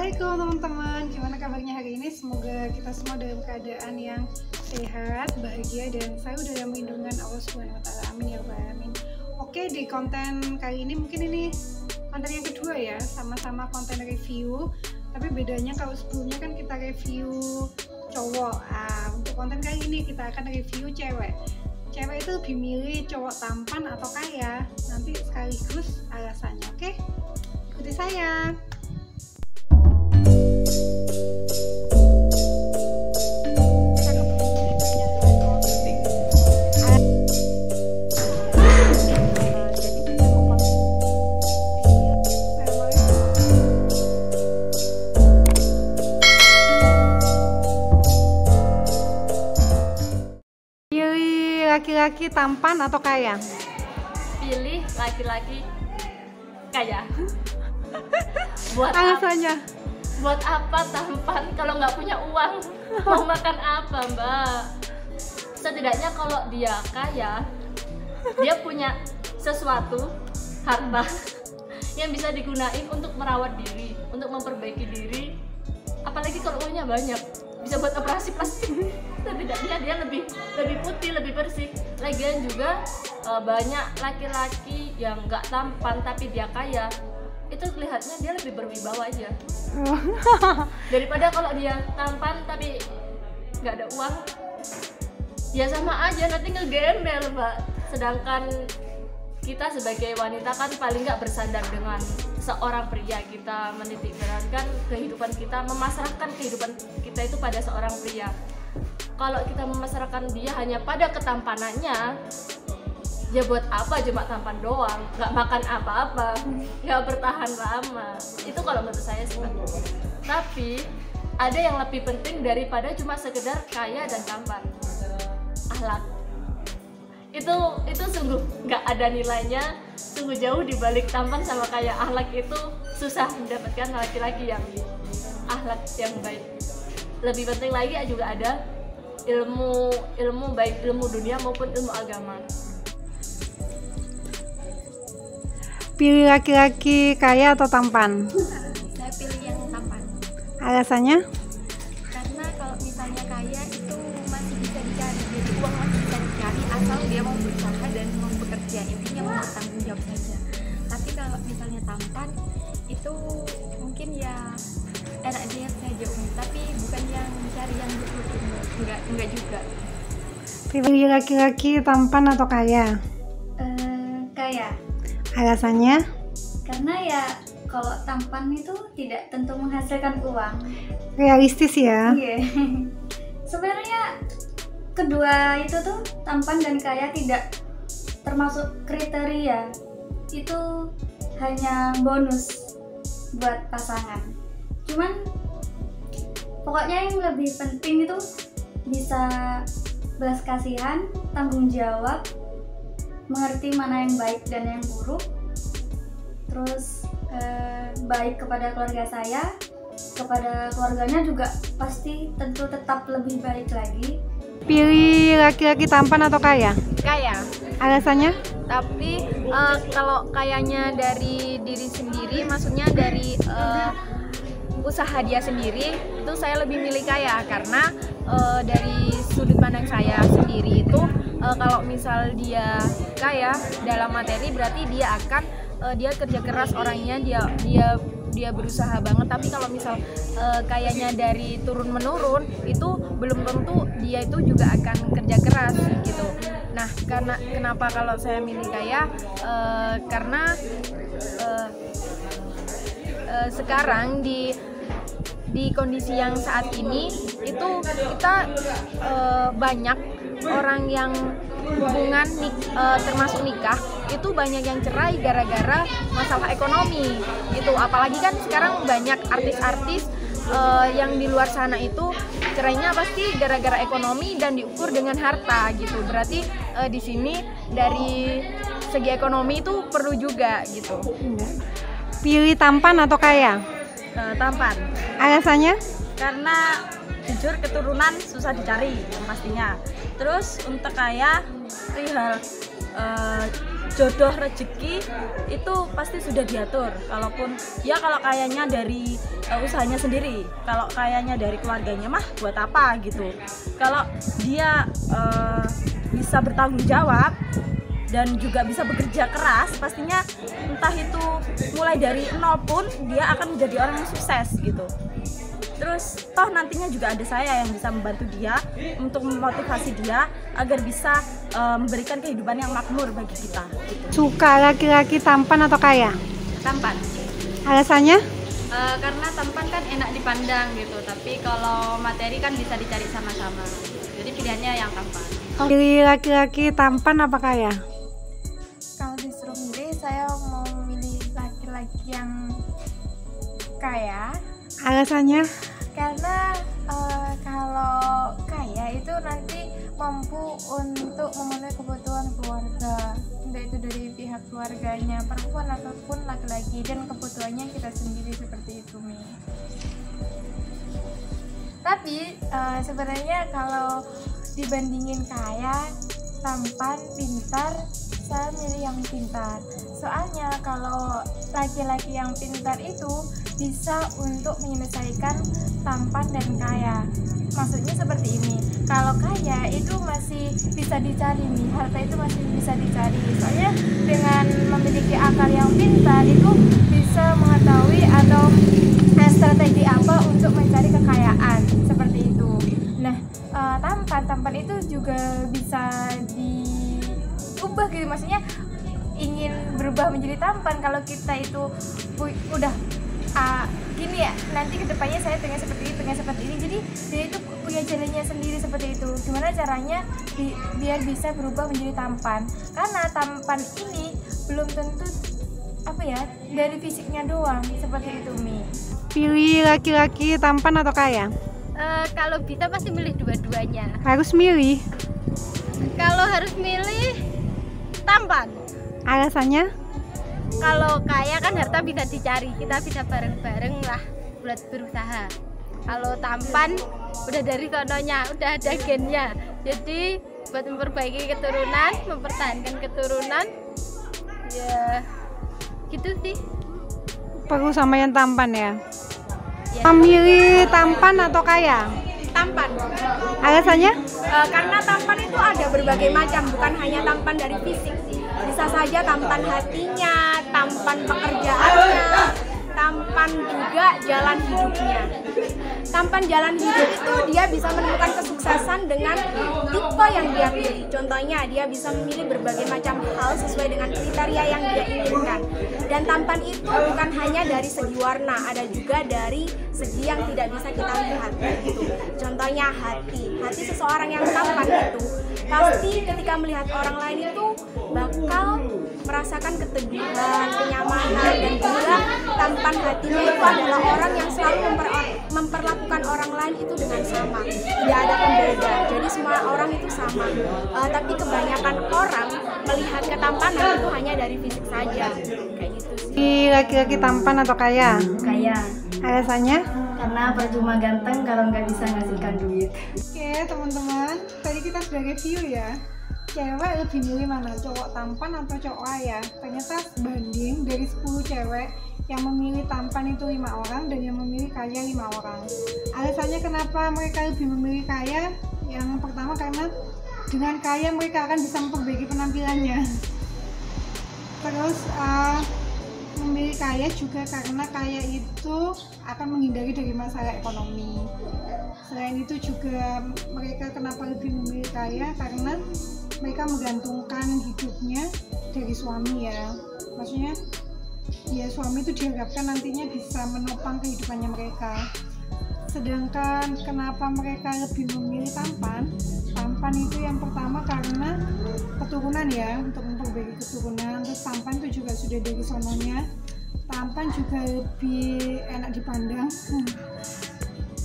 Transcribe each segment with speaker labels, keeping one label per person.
Speaker 1: Assalamualaikum teman-teman, gimana kabarnya hari ini? Semoga kita semua dalam keadaan yang sehat, bahagia, dan selalu dalam lindungan Allah Subhanahu wa Ta'ala. Amin ya rabbal alamin. Oke, di konten kali ini mungkin ini konten yang kedua ya, sama-sama konten review, tapi bedanya kalau sebelumnya kan kita review cowok. Untuk konten kali ini kita akan review cewek. Cewek itu lebih milih cowok tampan atau kaya? Nanti sekaligus alasannya, oke? Ikuti saya. Laki-laki tampan atau kaya?
Speaker 2: Pilih laki-laki kaya.
Speaker 1: Alasannya?
Speaker 2: Buat apa tampan kalau nggak punya uang? Mau makan apa, Mbak? Setidaknya kalau dia kaya, dia punya sesuatu, harta yang bisa digunain untuk merawat diri, untuk memperbaiki diri. Apalagi kalau uangnya banyak, bisa buat operasi plastik. Setidaknya dia lebih putih, lebih bersih. Lagian juga banyak laki-laki yang nggak tampan tapi dia kaya, itu kelihatannya dia lebih berwibawa aja. Daripada kalau dia tampan tapi nggak ada uang, ya sama aja nanti ngegembel, Mbak. Sedangkan kita sebagai wanita kan paling nggak bersandar dengan seorang pria. Kita menitik beratkan kehidupan kita, memasrahkan kehidupan kita itu pada seorang pria. Kalau kita memasrahkan dia hanya pada ketampanannya, ya buat apa cuma tampan doang, nggak makan apa-apa, nggak bertahan lama. Itu kalau menurut saya sih. Tapi ada yang lebih penting daripada cuma sekedar kaya dan tampan. Akhlak. Itu sungguh nggak ada nilainya, sungguh jauh dibalik tampan sama kaya. Akhlak itu susah mendapatkan laki-laki yang akhlak yang baik. Lebih penting lagi juga ada ilmu baik ilmu dunia maupun ilmu agama.
Speaker 1: Pilih laki-laki kaya atau tampan?
Speaker 3: Saya pilih yang tampan.
Speaker 1: Alasannya?
Speaker 3: Karena kalau misalnya kaya itu masih bisa dicari, jadi uang masih bisa dicari asal dia mau berusaha dan mau bekerja, intinya mau bertanggung jawab saja. Tapi kalau misalnya tampan itu mungkin ya enak dia saja, tapi bukan yang mencari yang betul-betul, enggak juga.
Speaker 1: Pilih laki-laki tampan atau kaya?
Speaker 3: Kaya.
Speaker 1: Alasannya?
Speaker 3: Karena ya kalau tampan itu tidak tentu menghasilkan uang.
Speaker 1: Realistis ya?
Speaker 3: Iya. Sebenarnya kedua itu tuh, tampan dan kaya, tidak termasuk kriteria. Itu hanya bonus buat pasangan. Cuman pokoknya yang lebih penting itu bisa belas kasihan, tanggung jawab, mengerti mana yang baik dan yang buruk, terus baik kepada keluarga saya, kepada keluarganya juga pasti tentu tetap lebih baik lagi.
Speaker 1: Pilih laki-laki tampan atau kaya?
Speaker 4: Kaya.
Speaker 1: Alasannya?
Speaker 4: Tapi kalau kayanya dari diri sendiri, maksudnya dari usaha dia sendiri, itu saya lebih milih kaya. Karena dari sudut pandang saya sendiri itu kalau misal dia kaya dalam materi, berarti dia akan dia kerja keras orangnya, dia berusaha banget. Tapi kalau misal kayaknya dari turun menurun, itu belum tentu dia itu juga akan kerja keras gitu. Nah, kenapa kalau saya milih kaya? Karena sekarang di kondisi yang saat ini itu kita banyak orang yang hubungan termasuk nikah itu banyak yang cerai gara-gara masalah ekonomi gitu. Apalagi kan sekarang banyak artis-artis yang di luar sana itu cerainya pasti gara-gara ekonomi dan diukur dengan harta gitu. Berarti di sini dari segi ekonomi itu perlu juga gitu.
Speaker 1: Pilih tampan atau kaya?
Speaker 4: Tampan.
Speaker 1: Alasannya?
Speaker 4: Karena jujur keturunan susah dicari pastinya. Terus untuk kaya perihal
Speaker 5: jodoh rezeki itu pasti sudah diatur. Kalaupun ya kalau kayaknya dari usahanya sendiri, kalau kayaknya dari keluarganya mah buat apa gitu. Kalau dia bisa bertanggung jawab dan juga bisa bekerja keras, pastinya entah itu mulai dari nol pun dia akan menjadi orang yang sukses gitu. Terus toh nantinya juga ada saya yang bisa membantu dia untuk memotivasi dia agar bisa memberikan kehidupan yang makmur bagi kita gitu.
Speaker 1: Suka laki-laki tampan atau kaya?
Speaker 3: Tampan.
Speaker 1: Alasannya?
Speaker 3: Karena tampan kan enak dipandang gitu, tapi kalau materi kan bisa dicari sama-sama. Jadi pilihannya yang tampan.
Speaker 1: Pilih laki-laki tampan apa kaya?
Speaker 4: Kalau disuruh milih, saya mau milih laki-laki yang kaya.
Speaker 1: Alasannya?
Speaker 4: Karena kalau kaya itu nanti mampu untuk memenuhi kebutuhan keluarga, entah itu dari pihak keluarganya perempuan ataupun laki-laki, dan kebutuhannya kita sendiri seperti itu Mi. Tapi sebenarnya kalau dibandingin kaya, tampan, pintar, saya milih yang pintar. Soalnya kalau laki-laki yang pintar itu bisa untuk menyelesaikan tampan dan kaya. Maksudnya seperti ini, kalau kaya itu masih bisa dicari nih, harta itu masih bisa dicari. Soalnya dengan memiliki akal yang pintar itu bisa mengetahui atau strategi apa untuk mencari kekayaan, seperti itu. Nah, tampan itu juga bisa diubah gitu, maksudnya ingin berubah menjadi tampan kalau kita itu udah gini ya, nanti kedepannya saya pengen seperti ini, jadi dia itu punya jalannya sendiri seperti itu. Gimana caranya biar bisa berubah menjadi tampan, karena tampan ini belum tentu dari fisiknya doang, seperti itu Mi.
Speaker 1: Pilih laki-laki tampan atau kaya?
Speaker 6: Kalau bisa pasti milih dua-duanya.
Speaker 1: Harus milih.
Speaker 6: Kalau harus milih tampan.
Speaker 1: Alasannya?
Speaker 6: Kalau kaya kan harta bisa dicari, kita bisa bareng-bareng lah buat berusaha. Kalau tampan udah dari sononya, udah ada gennya. Jadi buat memperbaiki keturunan, mempertahankan keturunan, ya gitu sih.
Speaker 1: Perlu sama yang tampan ya? Memilih tampan atau kaya?
Speaker 7: Tampan.
Speaker 1: Alasannya?
Speaker 7: Karena tampan itu ada berbagai macam, bukan hanya tampan dari fisik. Bisa saja tampan hatinya, tampan pekerjaannya, tampan juga jalan hidupnya. Tampan jalan hidup itu dia bisa menemukan kesuksesan dengan tipe yang dia pilih. Contohnya dia bisa memilih berbagai macam hal sesuai dengan kriteria yang dia inginkan. Dan tampan itu bukan hanya dari segi warna, ada juga dari segi yang tidak bisa kita lihat gitu. Contohnya hati seseorang yang tampan itu pasti ketika melihat orang lain itu bakal merasakan keteguhan, kenyamanan, dan juga tampan hatinya itu adalah orang yang selalu memperlakukan orang lain itu dengan sama, tidak ada pembeda, jadi semua orang itu sama. Tapi kebanyakan orang melihat ketampanan itu hanya dari fisik saja, kayak gitu sih.
Speaker 1: Laki-laki tampan atau kaya?
Speaker 2: Kaya,
Speaker 1: Alasannya?
Speaker 2: karena percuma ganteng kalau nggak bisa ngasihkan duit.
Speaker 1: Oke teman-teman, tadi kita sudah review ya, cewek lebih milih mana, cowok tampan atau cowok kaya. Ternyata banding dari 10 cewek yang memilih tampan itu 5 orang dan yang memilih kaya 5 orang. Alasannya kenapa mereka lebih memilih kaya? Yang pertama karena dengan kaya mereka akan bisa memperbaiki penampilannya. Terus memilih kaya juga karena kaya itu akan menghindari dari masalah ekonomi. Selain itu juga mereka kenapa lebih memilih kaya, karena mereka menggantungkan hidupnya dari suami ya. Maksudnya ya suami itu diharapkan nantinya bisa menopang kehidupannya mereka. Sedangkan kenapa mereka lebih memilih tampan? Tampan itu yang pertama karena keturunan ya, untuk memperbaiki keturunan. Terus tampan itu juga sudah dari sononya. Tampan juga lebih enak dipandang.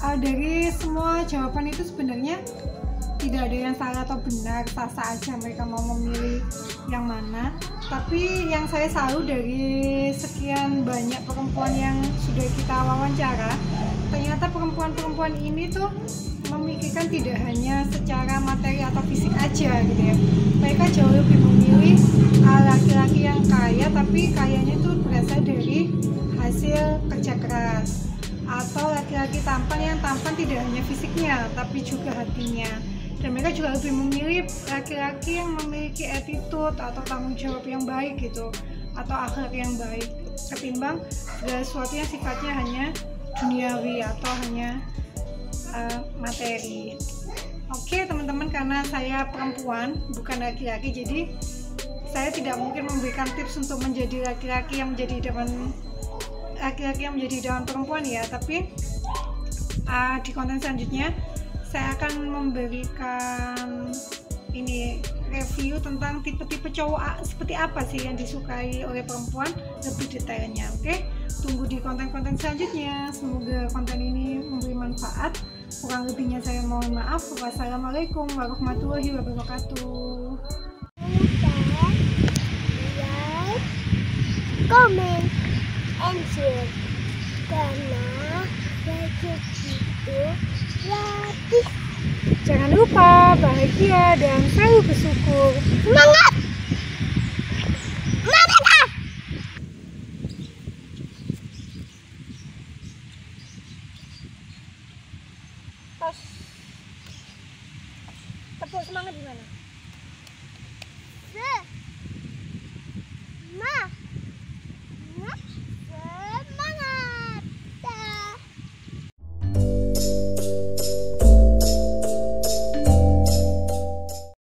Speaker 1: Dari semua jawaban itu sebenarnya tidak ada yang salah atau benar, sah-sah aja mereka mau memilih yang mana. Tapi yang saya salut dari sekian banyak perempuan yang sudah kita wawancara, ternyata perempuan-perempuan ini tuh memikirkan tidak hanya secara materi atau fisik aja gitu ya. Mereka jauh lebih memilih laki-laki yang kaya, tapi kayanya itu berasal dari hasil kerja keras, atau laki-laki tampan yang tampan tidak hanya fisiknya tapi juga hatinya. Dan mereka juga lebih memilih laki-laki yang memiliki attitude atau tanggung jawab yang baik gitu, atau akhlak yang baik, ketimbang segala sesuatu yang sifatnya hanya duniawi atau hanya materi. Oke teman-teman, karena saya perempuan bukan laki-laki, jadi saya tidak mungkin memberikan tips untuk menjadi laki-laki yang menjadi idaman perempuan ya. Tapi di konten selanjutnya saya akan memberikan ini review tentang tipe-tipe cowok seperti apa sih yang disukai oleh perempuan lebih detailnya. Oke, tunggu di konten-konten selanjutnya. Semoga konten ini memberi manfaat. Kurang lebihnya saya mohon maaf. Wassalamualaikum warahmatullahi wabarakatuh.
Speaker 8: Comment and share, karena like itu gratis.
Speaker 1: Jangan lupa bahagia dan selalu bersyukur.
Speaker 8: Semangat! Merdeka! Tepuk semangat gimana?